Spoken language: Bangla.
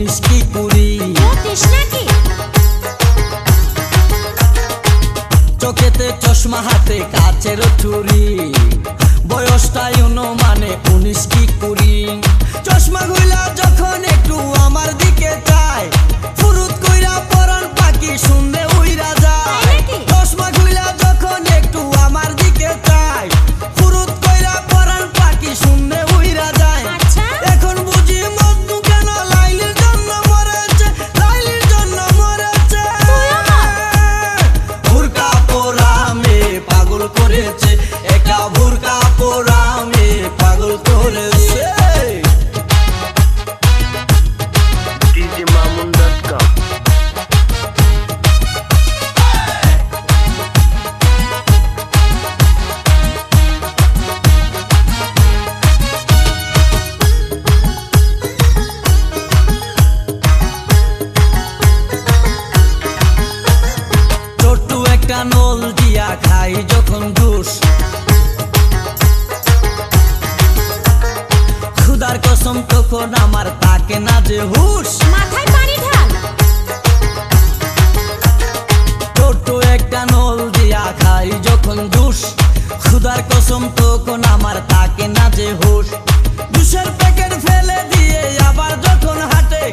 উনিশ কি কুড়ি। চোখেতে চশমা হাতে কাচের চুরি, বয়সটাই অনুমানে উনিশ কি কুড়ি। চশমা গুলা যখন একটু আমার দিকে চায়, ফুরুত কইরা পরান পাখি শুনলে উইরা যায়। চশমা গুলা যখন একটু আমার দিকে চায়, ফুরুত কইরা পরান পাখি শুনলে উইরা যায়। এখন বুঝি মজনু কেন লাইলির জন্য মরেছে, লাইলির জন্য মরেছে। বুরকা পরা মেয়ে পাগল করেছে, একা বুরকা পরা মেয়ে পাগল করেছে। djmamun.com ছোট্ট একটা নল দিয়া খাই যখন জুস, খুদার কসম তখন আমার তাকে না যে হুশ। মাথায় পানি ঢাল। ছোট্ট একটা নল দিয়া খাই যখন জুস, খুদার কসম তখন আমার তাকে না যে হুশ। জুসের প্যাকেট ফেলে দিয়ে আবার যখন হাঁটে,